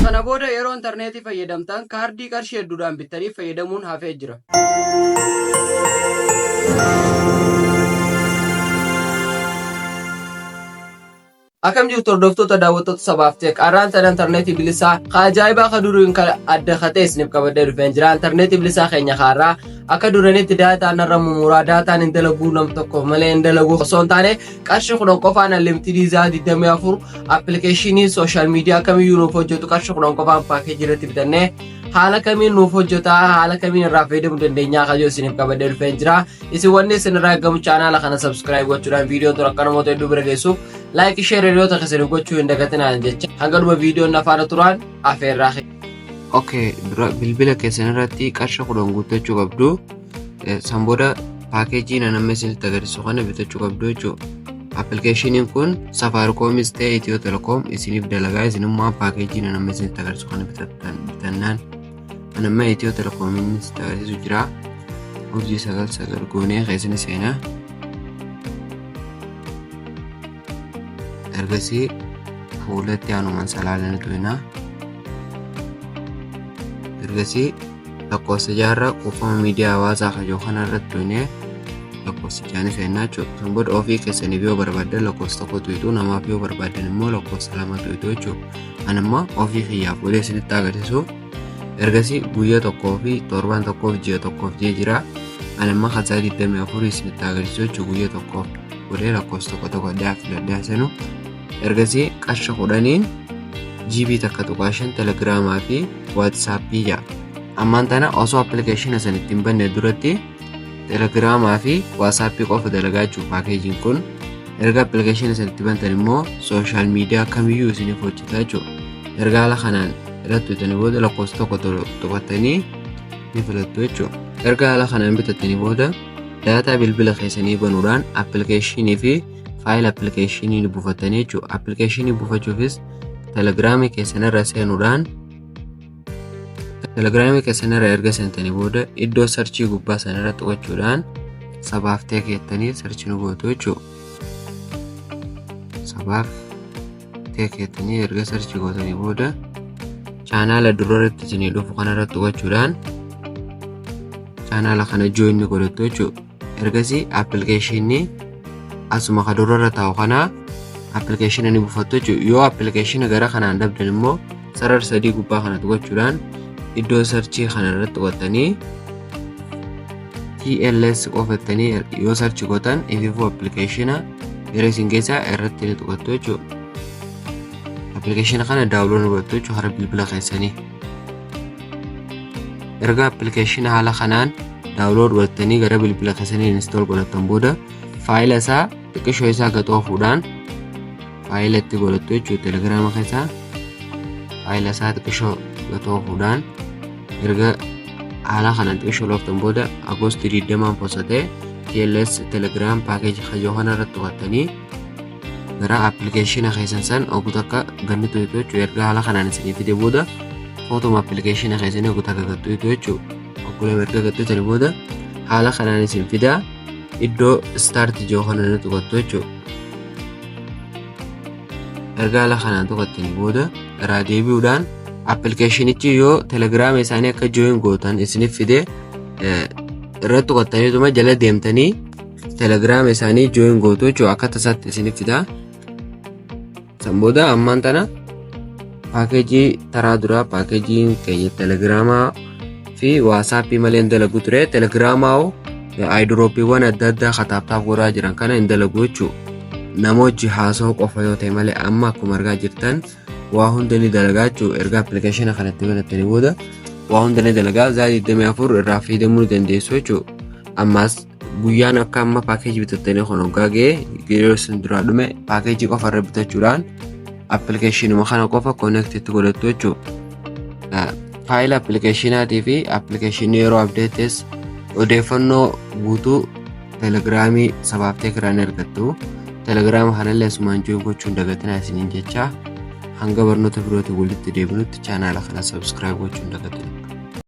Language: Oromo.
kana booda yeroo intarneetii fayyadamtan kaardii qarshii hedduudhaan bittanii fayyadamuun hafee jira. Akkam jirtu hordoftoota daawwattoota sabaaf ta'e qarraan sana intarneetii bilisaa ajaa'ibaa akka duriin kan adda katee isiniif qabadee dhufeen jira. Intarneetii bilisaa keenya kaarraa akka duranitti daataan irra mumuraa daataan hin dalaguu nam tokkoof malee hin dalaguu osoo hin taane qarshii 10 qofaan unlimited 24 appilikeeshinii sooshaal miidiyaa kamiyyuu nuuf hojjetu qarshii 10 qofaan paakeejii irratti bitannee haala kamiin nuuf hojjetaa haala kamiin irraa fayyadamuu dandeenya akka isiniif qabadee dhufeen jira. Isin wanni isin irraa eegamu chaanaala kana subscribe gochuudhaan viidiyoo tura akka namoota hedduu bira geessuuf like share hiriyoota keessanii gochuu hin dagatinaa jecha hanga dhuma viidiyoon nafaana turaan afeerraa. Okay, dura bilbila keessan irratti qarshii 10 guuttachuu qabdu. San booda paakeejii namni isinitti agarsiisu kana bitachuu qabdu jechuudha. Appilikeeshiniin kun Safaarikoomis ta'e Itiyoo Telekoom isiniif dalagaa isinimmoo paakeejii namni isinitti agarsiisu kana bitannaan namni Itiyoo Telekoomiin isinitti agarsiisu jira. Urjii 99 goonee keessan seenaa. Ergasii fuulatti aanumaan salaalanii tu'inaa. Ergasii lakkoofsa jaarraa kuufama miidiyaa hawaasaa kajoo kana irratti tu'inee lakkoofsa jaanii fe'annaa jechuudha. Sun booda ofii keessaniif yoo barbaadan lakkoofsa tokko tu'itu namaaf yoo barbaadan immoo lakkoofsa 2 tu'itu jechuudha. Ani immoo ofii kiyyaaf olee isinitti agarsiisu. Ergasii guyyaa tokkoo fi torbaan tokkoof ji'a tokkoof jee jira. Ani immoo haasaa 24 isinitti agarsiisu jechuudha guyyaa tokkoof olee lakkoofsa tokko addaa filadhaa senu. Ergasii qarshii 10 GB takka tuqaashan telegiraamaa fi waatsaappii jaa. Ammaan tana osoo appilikeeshina san ittiin banne duratti telegiraamaa fi waatsaappii qofa dalagaa jechuudha paakeejiin kun. Erga appilikeeshina san itti bantan immoo sooshaal miidiyaa kamiyyuu isiniif hojjetaa jechuudha. Erga haala kanaan irratti bitanii booda lakkoofsa tokko tuqattanii ni filattu jechuudha. Erga haala kanaan bitattanii booda daataa bilbila keessanii banuudhaan appilikeeshinii fi faayil appilikeeshinii buufattanii jechuudha. Appilikeeshinii buufachuufis telegiraamii keessanirra seenuudhaan telegiraamii keessanirra erga seentanii booda iddoo sarchii gubbaa sanarra tuqachuudhaan sabaaf ta'e keettanii sarchii nu gootu jechuudha. Sabaaf ta'e keettanii erga sarchii gootanii booda chaanaala durarratti isinii dhufu kanarra tuqachuudhaan chaanaala kana jooyinni godhattu jechuudha. Ergasii appilikeeshinii asuma kadurarra taa'u kana appilikeeshina ni buufattu jechuudha. Yoo appilikeeshina gara kanaan dabdan immoo sarara 3 gubbaa kana tuqachuudhaan iddoo sarchii kana irratti tuqattanii TLS qofattanii yoo sarchii gootan ififuu appilikeeshina yeroo isin keessaa irratti ni tuqattu jechuudha. Appilikeeshina kana daawunloodii godhattu jechuudha hara bilbila keessanii. Erga appilikeeshina haala kanaan daawunloodii godhattanii gara bilbila keessanii install godhattan booda faayila isaa xiqqishoo isaa gaxoofuudhaan faayila itti godhattu jechuudha. Telegiraama keessaa faayila isaa xiqqishoo gaxoofuudhaan erga haala kanaan xiqqishoo looftan booda Agoost 20 poosatee TLS telegiraam paakeejii kajoo kana irratti tuqattanii gara appilikeeshina keessan san oguutu akka ganni tu'itu jechuudha. Erga haala kanaan isinii fide booda footoma appilikeeshina keessanii oguutu akka gattu'itu jechuudha. Oggula erga gattu'itanii booda haala kanaan isin fidaa iddoo start joo kana ni tuqattu jechuudha. Erga haala kanaan tuqattanii booda irraa deebi'uudhaan appilikeeshinichi yoo telegiraama isaanii akka jooyin gootan isiniif fide irratti tuqattaniituma jala deemtanii telegiraama isaanii jooyin gootu jechuudha. Akka tasaatti isiniif fidaa. San booda ammaan tana paakeejii taraa duraa paakeejiin keenya telegiraamaa fi waatsaappii malee hin dalagu ture. Telegiraamaa aayidrooppiiwwan adda addaa kataaptaaf godhaa jiran kana hin dalagu jechuudha. Namoonni haasoo qofa yoo ta'e malee amma akkuma argaa jirtan waa hunda ni dalagaa jechuudha. Erga appilikeeshina kanatti banattanii booda waa hunda ni dalagaa 24 irraa fayyadamuu ni dandeessu jechuudha. Ammas guyyaan akka amma paakeejii bitattanii kan hoggaa ga'e yeroo isin duraa dhume paakeejii qofa irra bitachuudhaan appilikeeshinuma kana qofa connect godhattu jechuudha. Faayila appilikeeshinaatii fi appilikeeshinii yeroo abdeetes odeeffannoo guutuu telegiraamii sabaaf ta'e kiraan argattu. Telegiraama kanallee asumaan jooyin gochuun dagatinaa isiniin jecha hanga barnoota birootti walitti deebinutti chaanaala kana subscribe gochuun dagatinaa.